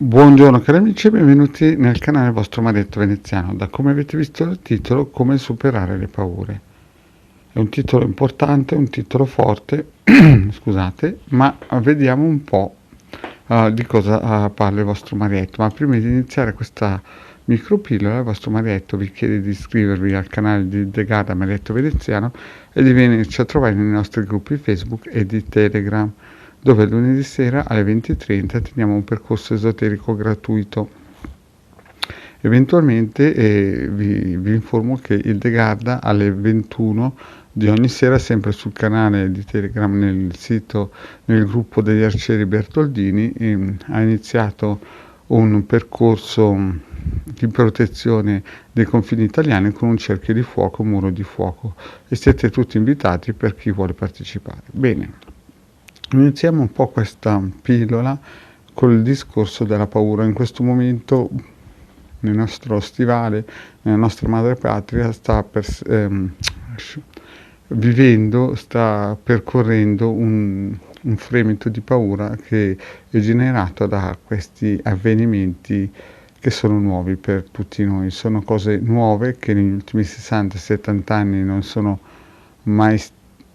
Buongiorno cari amici e benvenuti nel canale vostro Marietto Veneziano. Da come avete visto dal titolo, come superare le paure. È un titolo importante, un titolo forte, scusate, ma vediamo un po' di cosa parla il vostro Marietto. Ma prima di iniziare questa micropillola, il vostro Marietto vi chiede di iscrivervi al canale di The Garda Marietto Veneziano e di venirci a trovare nei nostri gruppi Facebook e di Telegram, dove lunedì sera alle 20:30 teniamo un percorso esoterico gratuito. Eventualmente vi informo che il De Garda alle 21 di ogni sera, sempre sul canale di Telegram, nel sito, nel gruppo degli arcieri Bertoldini, ha iniziato un percorso di protezione dei confini italiani con un cerchio di fuoco, un muro di fuoco, e siete tutti invitati per chi vuole partecipare. Bene, iniziamo un po' questa pillola col discorso della paura. In questo momento nel nostro stivale, nella nostra madrepatria, sta percorrendo un fremito di paura che è generato da questi avvenimenti che sono nuovi per tutti noi. Sono cose nuove che negli ultimi 60-70 anni non sono mai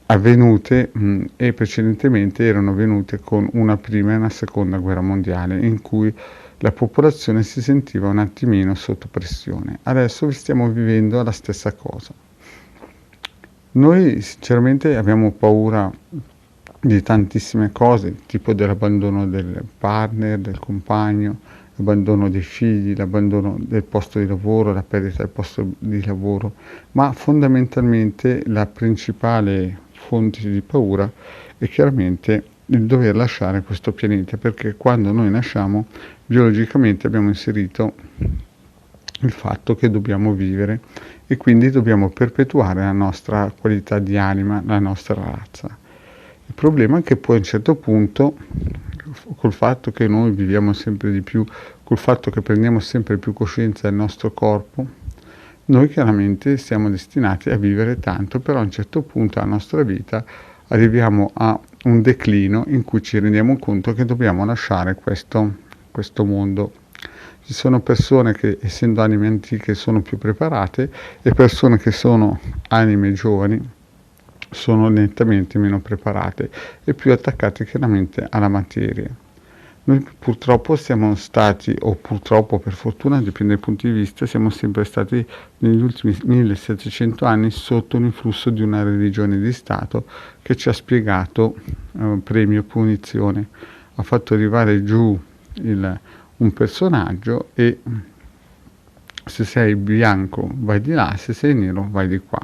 avvenute e precedentemente erano avvenute con una prima e una seconda guerra mondiale, in cui la popolazione si sentiva un attimino sotto pressione. Adesso stiamo vivendo la stessa cosa. Noi sinceramente abbiamo paura di tantissime cose, tipo dell'abbandono del partner, del compagno, l'abbandono dei figli, l'abbandono del posto di lavoro, la perdita del posto di lavoro, ma fondamentalmente la principale fonte di paura è chiaramente il dover lasciare questo pianeta, perché quando noi nasciamo biologicamente abbiamo inserito il fatto che dobbiamo vivere e quindi dobbiamo perpetuare la nostra qualità di anima, la nostra razza. Il problema è che poi a un certo punto, col fatto che noi viviamo sempre di più, col fatto che prendiamo sempre più coscienza del nostro corpo, noi chiaramente siamo destinati a vivere tanto, però a un certo punto della nostra vita arriviamo a un declino in cui ci rendiamo conto che dobbiamo lasciare questo mondo. Ci sono persone che, essendo anime antiche, sono più preparate, e persone che sono anime giovani sono nettamente meno preparate e più attaccate chiaramente alla materia. Noi purtroppo siamo stati, o purtroppo per fortuna, dipende dai punti di vista, siamo sempre stati negli ultimi 1700 anni sotto l'influsso di una religione di Stato che ci ha spiegato premio e punizione, ha fatto arrivare giù un personaggio e se sei bianco vai di là, se sei nero vai di qua.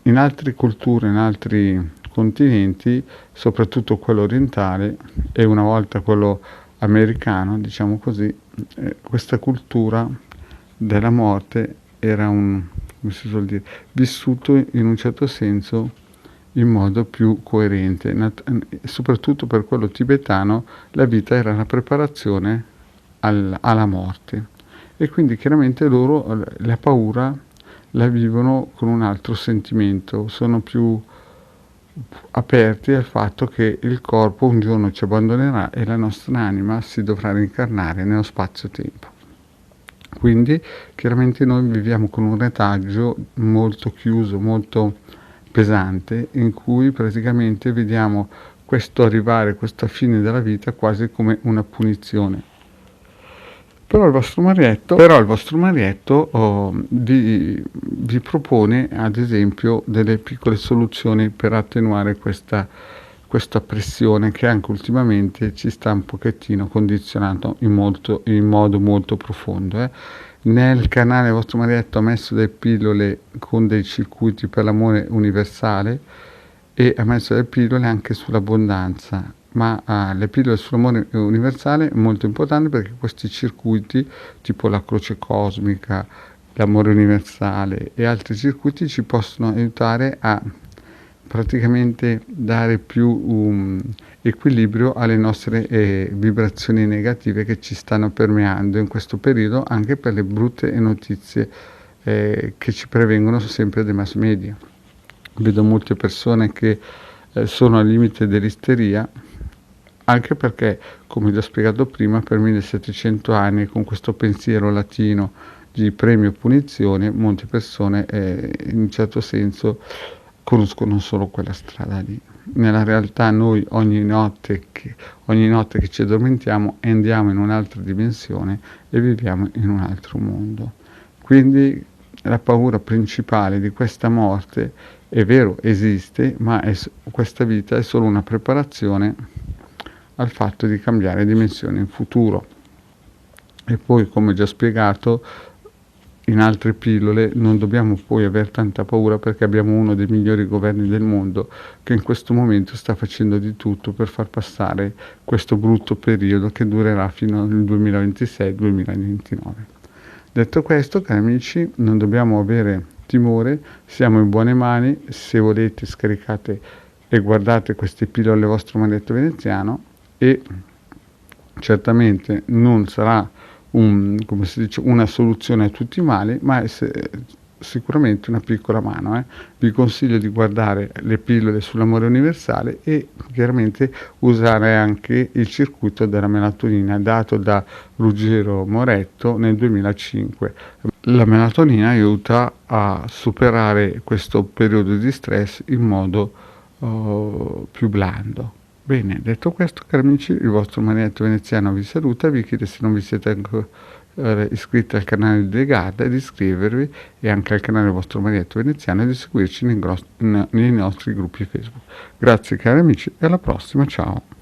In altre culture, in altri continenti, soprattutto quello orientale e una volta quello americano, diciamo così, questa cultura della morte era come si suol dire, vissuto in un certo senso in modo più coerente. Soprattutto per quello tibetano la vita era la preparazione alla morte, e quindi chiaramente loro la paura la vivono con un altro sentimento, sono più aperti al fatto che il corpo un giorno ci abbandonerà e la nostra anima si dovrà reincarnare nello spazio-tempo. Quindi chiaramente noi viviamo con un retaggio molto chiuso, molto pesante, in cui praticamente vediamo questo arrivare, questa fine della vita quasi come una punizione. Però il vostro Marietto vi propone ad esempio delle piccole soluzioni per attenuare questa pressione che anche ultimamente ci sta un pochettino condizionando in modo molto profondo. Nel canale vostro Marietto ha messo delle pillole con dei circuiti per l'amore universale e ha messo delle pillole anche sull'abbondanza, ma le pillole sull'amore universale è molto importante perché questi circuiti, tipo la croce cosmica, l'amore universale e altri circuiti, ci possono aiutare a praticamente dare più equilibrio alle nostre vibrazioni negative che ci stanno permeando in questo periodo, anche per le brutte notizie che ci prevengono sempre dai mass media. Vedo molte persone che sono al limite dell'isteria, anche perché, come già spiegato prima, per 1700 anni con questo pensiero latino di premio e punizione, molte persone in un certo senso conoscono solo quella strada lì. Nella realtà noi ogni notte che ci addormentiamo andiamo in un'altra dimensione e viviamo in un altro mondo. Quindi la paura principale di questa morte è vero, esiste, ma questa vita è solo una preparazione al fatto di cambiare dimensione in futuro. E poi, come già spiegato in altre pillole, non dobbiamo poi avere tanta paura perché abbiamo uno dei migliori governi del mondo che in questo momento sta facendo di tutto per far passare questo brutto periodo che durerà fino al 2026-2029. Detto questo, cari amici, non dobbiamo avere timore, siamo in buone mani. Se volete scaricate e guardate queste pillole al vostro maledetto veneziano, e certamente non sarà come si dice, una soluzione a tutti i mali, ma è sicuramente una piccola mano. Vi consiglio di guardare le pillole sull'amore universale e chiaramente usare anche il circuito della melatonina dato da Ruggero Moretto nel 2005. La melatonina aiuta a superare questo periodo di stress in modo più blando. Bene, detto questo, cari amici, il vostro marinetto veneziano vi saluta, vi chiede, se non vi siete ancora iscritti al canale di The Guard, di iscrivervi, e anche al canale del vostro marinetto veneziano, e di seguirci nei nostri gruppi Facebook. Grazie cari amici e alla prossima, ciao!